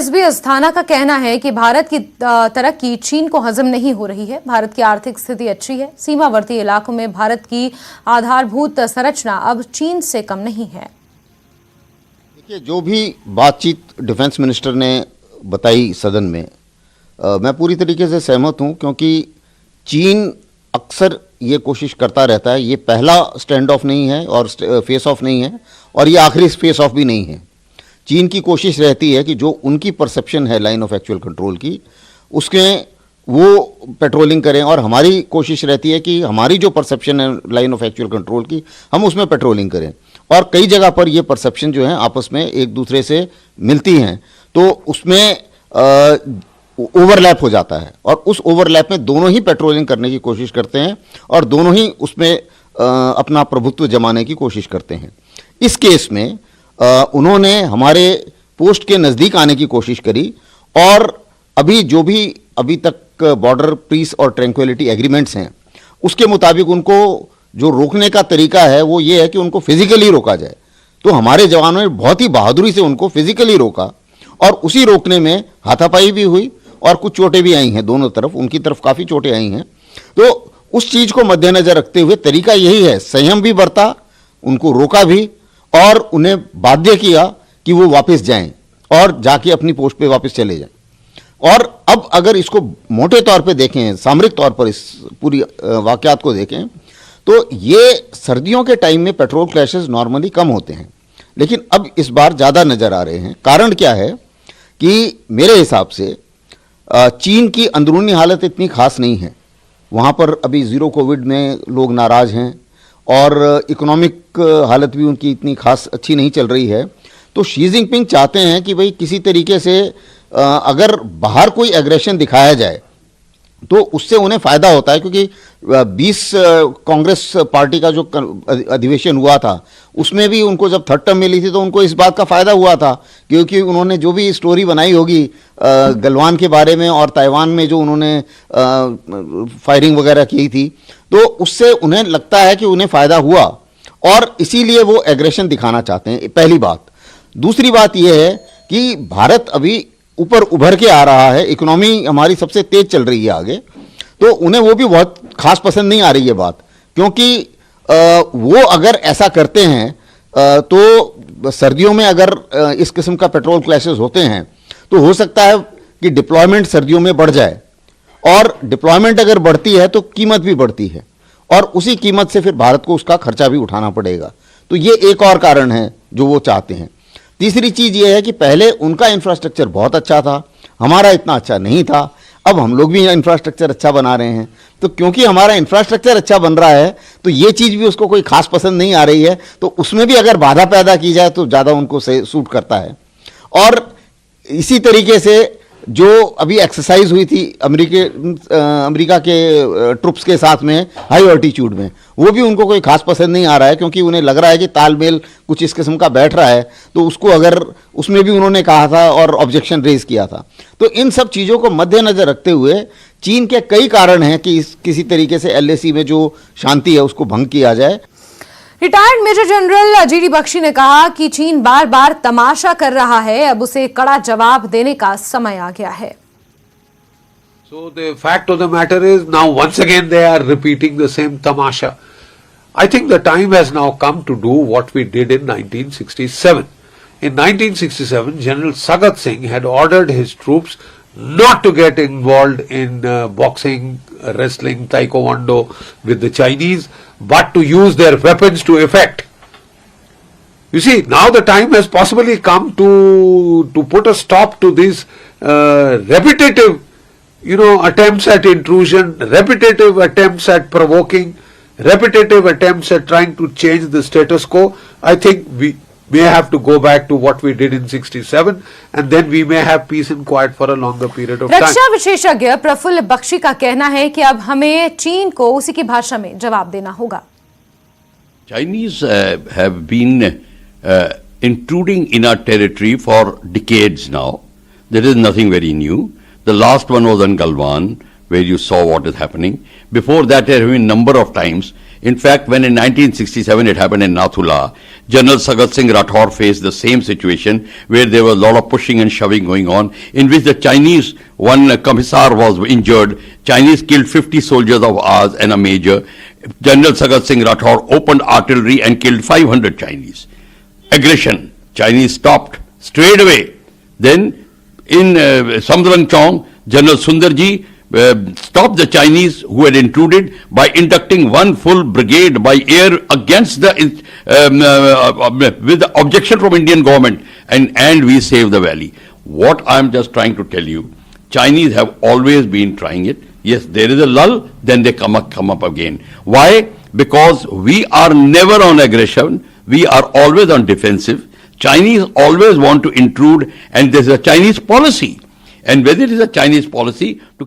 SB Asthana का कहना है कि भारत की तरक्की चीन को हजम नहीं हो रही है। भारत की आर्थिक स्थिति अच्छी है। सीमावर्ती इलाकों में भारत की आधारभूत संरचना अब चीन से कम नहीं है। देखिए, जो भी बातचीत डिफेंस मिनिस्टर ने बताई सदन में, मैं पूरी तरीके से सहमत हूं, क्योंकि चीन अक्सर ये कोशिश करता रहता है। ये पहला स्टैंड ऑफ नहीं है और फेस ऑफ नहीं है, और ये आखिरी फेस ऑफ भी नहीं है। चीन की कोशिश रहती है कि जो उनकी परसेप्शन है लाइन ऑफ एक्चुअल कंट्रोल की, उसके वो पेट्रोलिंग करें, और हमारी कोशिश रहती है कि हमारी जो परसेप्शन है लाइन ऑफ एक्चुअल कंट्रोल की, हम उसमें पेट्रोलिंग करें। और कई जगह पर ये परसेप्शन जो है आपस में एक दूसरे से मिलती हैं, तो उसमें ओवरलैप हो जाता है, और उस ओवरलैप में दोनों ही पेट्रोलिंग करने की कोशिश करते हैं और दोनों ही उसमें अपना प्रभुत्व जमाने की कोशिश करते हैं। इस केस में उन्होंने हमारे पोस्ट के नज़दीक आने की कोशिश करी, और अभी तक बॉर्डर पीस और ट्रैंक्विलिटी एग्रीमेंट्स हैं, उसके मुताबिक उनको जो रोकने का तरीका है वो ये है कि उनको फिजिकली रोका जाए। तो हमारे जवानों ने बहुत ही बहादुरी से उनको फिजिकली रोका, और उसी रोकने में हाथापाई भी हुई और कुछ चोटें भी आई हैं दोनों तरफ, उनकी तरफ काफ़ी चोटें आई हैं। तो उस चीज़ को मद्देनज़र रखते हुए तरीका यही है, संयम भी बरता, उनको रोका भी, और उन्हें बाध्य किया कि वो वापस जाएं और जाके अपनी पोस्ट पे वापस चले जाएं। और अब अगर इसको मोटे तौर पे देखें, सामरिक तौर पर इस पूरी वाकयात को देखें, तो ये सर्दियों के टाइम में पेट्रोल क्लैशेस नॉर्मली कम होते हैं, लेकिन अब इस बार ज़्यादा नज़र आ रहे हैं। कारण क्या है कि मेरे हिसाब से चीन की अंदरूनी हालत इतनी खास नहीं है। वहाँ पर अभी ज़ीरो कोविड में लोग नाराज़ हैं, और इकोनॉमिक हालत भी उनकी इतनी खास अच्छी नहीं चल रही है। तो शी जिनपिंग चाहते हैं कि भाई किसी तरीके से अगर बाहर कोई एग्रेशन दिखाया जाए तो उससे उन्हें फ़ायदा होता है, क्योंकि 20 कांग्रेस पार्टी का जो अधिवेशन हुआ था उसमें भी उनको जब थर्ड टर्म मिली थी तो उनको इस बात का फ़ायदा हुआ था, क्योंकि उन्होंने जो भी स्टोरी बनाई होगी गलवान के बारे में और ताइवान में जो उन्होंने फायरिंग वगैरह की थी, तो उससे उन्हें लगता है कि उन्हें फ़ायदा हुआ, और इसीलिए वो एग्रेशन दिखाना चाहते हैं। पहली बात। दूसरी बात यह है कि भारत अभी ऊपर उभर के आ रहा है, इकोनॉमी हमारी सबसे तेज चल रही है आगे, तो उन्हें वो भी बहुत खास पसंद नहीं आ रही है बात, क्योंकि वो अगर ऐसा करते हैं तो सर्दियों में अगर इस किस्म का पेट्रोल क्लैशेस होते हैं तो हो सकता है कि डिप्लॉयमेंट सर्दियों में बढ़ जाए, और डिप्लॉयमेंट अगर बढ़ती है तो कीमत भी बढ़ती है, और उसी कीमत से फिर भारत को उसका खर्चा भी उठाना पड़ेगा। तो ये एक और कारण है जो वो चाहते हैं। तीसरी चीज़ ये है कि पहले उनका इंफ्रास्ट्रक्चर बहुत अच्छा था, हमारा इतना अच्छा नहीं था। अब हम लोग भी इंफ्रास्ट्रक्चर अच्छा बना रहे हैं, तो क्योंकि हमारा इंफ्रास्ट्रक्चर अच्छा बन रहा है तो ये चीज़ भी उसको कोई खास पसंद नहीं आ रही है, तो उसमें भी अगर बाधा पैदा की जाए तो ज़्यादा उनको सूट करता है। और इसी तरीके से जो अभी एक्सरसाइज हुई थी अमेरिका के ट्रुप्स के साथ में हाई ऑल्टीट्यूड में, वो भी उनको कोई खास पसंद नहीं आ रहा है, क्योंकि उन्हें लग रहा है कि तालमेल कुछ इस किस्म का बैठ रहा है, तो उसको अगर उसमें भी उन्होंने कहा था और ऑब्जेक्शन रेज किया था। तो इन सब चीज़ों को मद्देनजर रखते हुए चीन के कई कारण हैं कि किसी तरीके से LAC में जो शांति है उसको भंग किया जाए। Retired major general GD Bakshi ने कहा कि चीन बार बार तमाशा कर रहा है, अब उसे कड़ा जवाब देने का समय आ गया है। So the fact of the matter is now once again they are repeating the same tamasha. I think the time has now come to do what we did in 1967. In 1967, General Sagat Singh had ordered his troops not to get involved in boxing, wrestling, taekwondo with the Chinese, but to use their weapons to effect. You see, now the time has possibly come to put a stop to these repetitive, attempts at intrusion, repetitive attempts at provoking, repetitive attempts at trying to change the status quo. I think we may have to go back to what we did in 67, and then we may have peace and quiet for a longer period of time. रक्षा विशेषज्ञ प्रफुल्ल बख्शी का कहना है कि अब हमें चीन को उसी की भाषा में जवाब देना होगा। Chinese have been intruding in our territory for decades now. There is nothing very new. The last one was on Galwan, where you saw what is happening. Before that, there have been a number of times. In fact, when in 1967 it happened in Nathula, General Sagat Singh Rathore faced the same situation where there was a lot of pushing and shoving going on, in which the Chinese, one commissar was injured. Chinese killed 50 soldiers of ours and a major. General Sagat Singh Rathore opened artillery and killed 500 Chinese. Aggression. Chinese stopped straight away. Then in Samdrang Chong, General Sundarji stopped the Chinese who had intruded by inducting one full brigade by air against the with the objection from Indian government, and we saved the valley. What I am just trying to tell you, Chinese have always been trying it. Yes, there is a lull, then they come up again. Why? Because we are never on aggression. We are always on defensive. Chinese always want to intrude, and there is a Chinese policy. And whether it is a Chinese policy to